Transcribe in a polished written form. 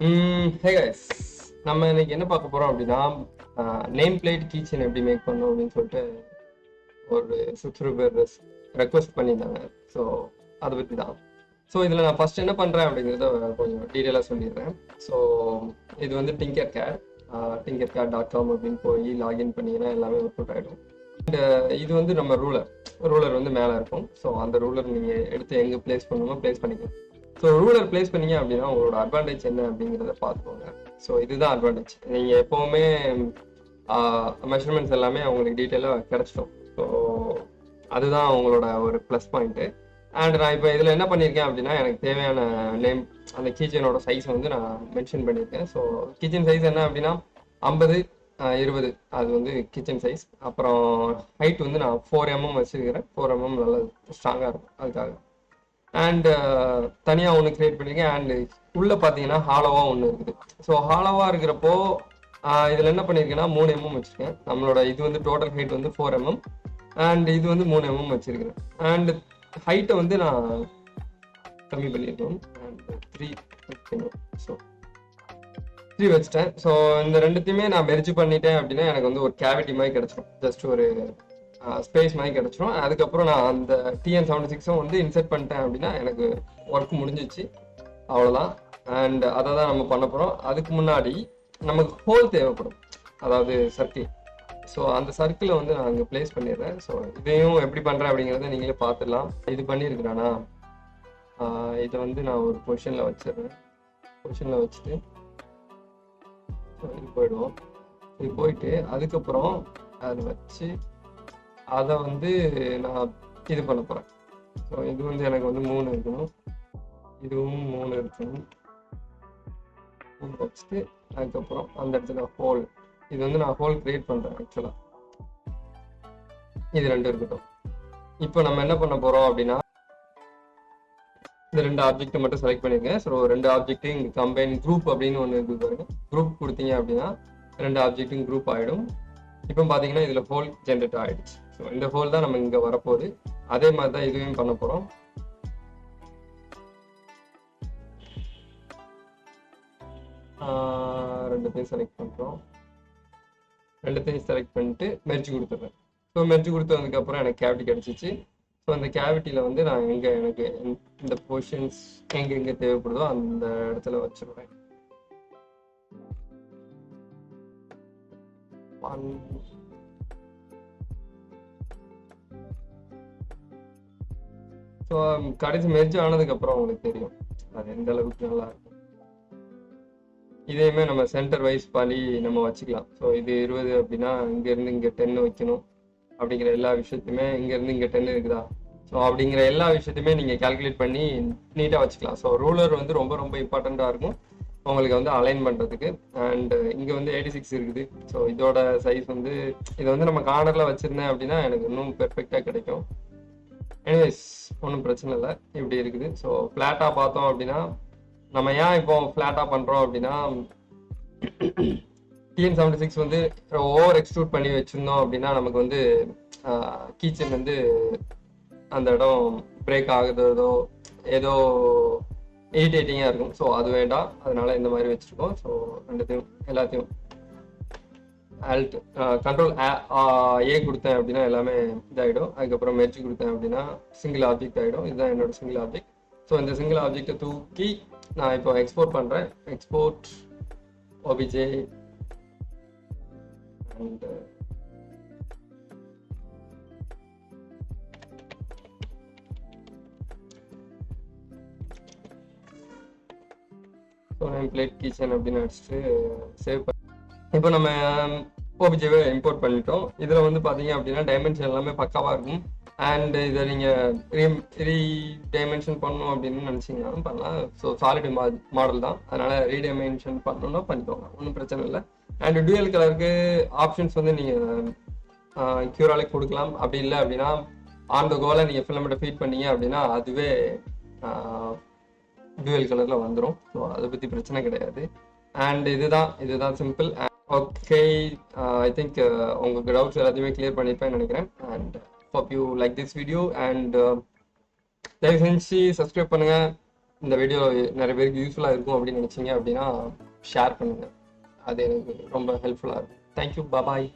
Hey guys, நம்ம இன்னைக்கு என்ன பார்க்க போறோம் அப்படின்னா நேம் பிளேட் கீச்சன் எப்படி மேக் பண்ணணும் அப்படின்னு சொல்லிட்டு ஒரு சப்ஸ்கிரைபர் ரெக்வஸ்ட் பண்ணியிருந்தாங்க. ஸோ அதை பற்றி தான். ஸோ இதில் நான் ஃபர்ஸ்ட் என்ன பண்ணுறேன் அப்படிங்கிறத கொஞ்சம் டீட்டெயிலாக சொல்லிடுறேன். ஸோ இது வந்து tinkercad.com அப்படின்னு போய் லாகின் பண்ணிங்கன்னா எல்லாமே ஒர்க் அவுட் ஆகிடும். அண்ட் இது வந்து நம்ம ரூலர் வந்து மேலே இருக்கும். ஸோ அந்த ரூலர் நீங்கள் எடுத்து எங்கே பிளேஸ் பண்ணணுமோ பிளேஸ் பண்ணிக்கலாம். ஸோ ரூலர் பிளேஸ் பண்ணீங்க அப்படின்னா உங்களோட அட்வான்டேஜ் என்ன அப்படிங்கிறத பார்த்துக்கோங்க. ஸோ இதுதான் அட்வான்டேஜ். நீங்கள் எப்போவுமே மெஷர்மெண்ட்ஸ் எல்லாமே அவங்களுக்கு டீட்டெயிலாக கிடச்சிடும். ஸோ அதுதான் அவங்களோட ஒரு ப்ளஸ் பாயிண்ட்டு. அண்ட் நான் இப்போ இதில் என்ன பண்ணியிருக்கேன் அப்படின்னா எனக்கு தேவையான நேம் அந்த கீச்சனோட சைஸ் வந்து நான் மென்ஷன் பண்ணியிருக்கேன். ஸோ கிச்சன் சைஸ் என்ன அப்படின்னா 50 20 அது வந்து கிச்சன் சைஸ். அப்புறம் ஹைட் வந்து நான் 4mm வச்சுருக்கிறேன். 4mm நல்லா ஸ்ட்ராங்காக இருக்கும் அதுக்காக. அண்ட் தனியாக ஒன்று கிரியேட் பண்ணியிருக்கேன். அண்டு உள்ளே பார்த்தீங்கன்னா ஹாலோவாக ஒன்று இருக்குது. ஸோ ஹாலோவாக இருக்கிறப்போ இதில் என்ன பண்ணியிருக்கேன்னா 3mm வச்சுருக்கேன். நம்மளோட இது வந்து டோட்டல் ஹைட் வந்து 4mm அண்ட் இது வந்து 3mm வச்சுருக்கிறேன். அண்டு ஹைட்டை வந்து நான் கம்மி பண்ணியிருக்கோம். அண்ட் 3 வைக்கணும். ஸோ 3 வச்சுட்டேன். ஸோ இந்த ரெண்டுத்தையுமே நான் மெர்ஜ் பண்ணிட்டேன் அப்படின்னா எனக்கு வந்து ஒரு கேவிட்டி மாதிரி கிடச்சிடும். ஜஸ்ட் ஒரு ஸ்பேஸ் மாதிரி கிடச்சிரும். அதுக்கப்புறம் நான் அந்த TN76 வந்து இன்செர்ட் பண்ணிட்டேன் அப்படின்னா எனக்கு ஒர்க் முடிஞ்சிச்சு, அவ்வளோதான். அண்ட் அதை தான் நம்ம பண்ண போகிறோம். அதுக்கு முன்னாடி நமக்கு ஹோல் தேவைப்படும், அதாவது சர்க்கிள். ஸோ அந்த சர்க்கிளை வந்து நான் அங்கே பிளேஸ் பண்ணிடுறேன். ஸோ இதையும் எப்படி பண்ணுறேன் அப்படிங்கிறத நீங்களே பார்த்துடலாம். இது பண்ணியிருக்கிறானா, இதை வந்து நான் ஒரு பொசிஷனில் வச்சிடுறேன். பொசிஷனில் வச்சுட்டு இது போயிடுவோம். இது போயிட்டு அதுக்கப்புறம் அதை வச்சு அதை வந்து நான் இது பண்ண போகிறேன். ஸோ இது வந்து எனக்கு வந்து 3 இருக்கணும், இதுவும் 3 இருக்கணும். 3 வச்சுட்டு அதுக்கப்புறம் அந்த இடத்துல ஹோல், இது வந்து நான் ஹோல் கிரியேட் பண்ணுறேன் ஆக்சுவலாக. இது 2 இருக்கட்டும். இப்போ நம்ம என்ன பண்ண போகிறோம் அப்படின்னா இந்த 2 ஆப்ஜெக்ட்டை மட்டும் செலக்ட் பண்ணிருக்கேன். ஸோ 2 ஆப்ஜெக்ட்டையும் இங்கே கம்பைன் குரூப் அப்படின்னு ஒன்று இருக்குது பாருங்க. குரூப் கொடுத்தீங்க அப்படின்னா 2 ஆப்ஜெக்ட்டும் குரூப் ஆகிடும். இப்போ பார்த்தீங்கன்னா இதில் ஹோல் ஜென்ரேட் ஆகிடுச்சு. ஸோ இந்த ஹோல் தான் நம்ம இங்கே வரப்போகுது. அதே மாதிரி தான் இதுவும் பண்ண போகிறோம். ரெண்டுத்தையும் செலக்ட் பண்ணுறோம். ரெண்டுத்தையும் செலக்ட் பண்ணிட்டு மெர்ஜ் கொடுத்துட்றேன். ஸோ மெர்ஜ் கொடுத்ததுக்கப்புறம் எனக்கு கேவிட்டி கிடச்சிச்சு. ஸோ அந்த கேவிட்டியில் வந்து நான் எனக்கு இந்த பொசிஷன்ஸ் எங்கே தேவைப்படுதோ அந்த இடத்துல வச்சுருவேன். ஸோ கடைசி மெர்ஜ் ஆனதுக்கப்புறம் உங்களுக்கு தெரியும் அது எந்த அளவுக்கு நல்லா இருக்கும். இதையுமே நம்ம சென்டர் வைஸ் பண்ணி நம்ம வச்சுக்கலாம். ஸோ இது 20 அப்படின்னா இங்கேருந்து இங்கே 10 வைக்கணும் அப்படிங்கிற எல்லா விஷயத்தையுமே, இங்கேருந்து இங்கே 10 இருக்குதா, ஸோ அப்படிங்கிற எல்லா விஷயத்தையுமே நீங்கள் கால்குலேட் பண்ணி நீட்டாக வச்சுக்கலாம். ஸோ ரூலர் வந்து ரொம்ப ரொம்ப இம்பார்ட்டண்ட்டாக இருக்கும் உங்களுக்கு வந்து அலைன் பண்ணுறதுக்கு. அண்ட் இங்கே வந்து 86 இருக்குது. ஸோ இதோட சைஸ் வந்து இதை வந்து நம்ம கார்னரில் வச்சுருந்தேன் அப்படின்னா எனக்கு இன்னும் பெர்ஃபெக்டாக கிடைக்கும். எனிவேஸ் ஒன்றும் பிரச்சனை இல்லை, இப்படி இருக்குது. ஸோ ஃப்ளாட்டாக பார்த்தோம் அப்படின்னா நம்ம ஏன் இப்போ ஃப்ளாட்டாக பண்ணுறோம் அப்படின்னா TN76 வந்து ஓவர் எக்ஸ்ட்ரூட் பண்ணி வச்சுருந்தோம் அப்படின்னா நமக்கு வந்து கீச்சன் வந்து அந்த இடம் பிரேக் ஆகுதோ ஏதோ இரிட்டேட்டிங்காக இருக்கும். ஸோ அது வேண்டாம், அதனால இந்த மாதிரி வச்சுருக்கோம். ஸோ ரெண்டுத்தையும் எல்லாத்தையும் ஆல்ட் கண்ட்ரோல் A கொடுத்தேன் அப்படின்னா எல்லாமே இதாகிடும். அதுக்கப்புறம் மெர்ஜ் கொடுத்தேன் அப்படின்னா சிங்கிள் ஆப்ஜெக்ட் ஆகிடும். இதுதான் என்னோட சிங்கிள் ஆப்ஜெக்ட். ஸோ இந்த சிங்கிள் ஆப்ஜெக்டை தூக்கி நான் இப்போ எக்ஸ்போர்ட் பண்ணுறேன். Export OBJ and so name plate kitchen அப்படின்னு அடிச்சுட்டு சேவ் பண்ணி இப்போ நம்ம OBJவை இம்போர்ட் பண்ணிட்டோம். இதில் வந்து பார்த்தீங்க அப்படின்னா டைமென்ஷன் எல்லாமே பக்காவாக இருக்கும். அண்ட் இதை நீங்கள் ரீடைமென்ஷன் பண்ணணும் அப்படின்னு நினச்சிங்கனாலும் பண்ணலாம். ஸோ சாலிட் மாடல் தான், அதனால் ரீடைமென்ஷன் பண்ணணும்னா பண்ணிக்கோங்க, ஒன்றும் பிரச்சனை இல்லை. அண்ட் டூயல் கலருக்கு ஆப்ஷன்ஸ் வந்து நீங்கள் க்யூராலிக் கொடுக்கலாம். அப்படி இல்லை அப்படின்னா ஆன் த கோலை நீங்கள் ஃபிலமெண்ட்டை ஃபீட் பண்ணீங்க அப்படின்னா அதுவே டூயல் கலரில் வந்துடும். ஸோ அதை பற்றி பிரச்சனை கிடையாது. அண்ட் இதுதான் சிம்பிள். ஓகே, ஐ திங்க் உங்களுக்கு டவுட்ஸ் எல்லாத்தையுமே கிளியர் பண்ணியிருப்பேன்னு நினைக்கிறேன். And hope you like this video and தயவு செஞ்சு சப்ஸ்கிரைப் பண்ணுங்க, இந்த வீடியோ நிறைய பேருக்கு யூஸ்ஃபுல்லாக இருக்கும் அப்படின்னு நினச்சிங்க அப்படின்னா ஷேர் பண்ணுங்கள். அது எனக்கு ரொம்ப ஹெல்ப்ஃபுல்லாக இருக்கும். தேங்க்யூ, பாய்.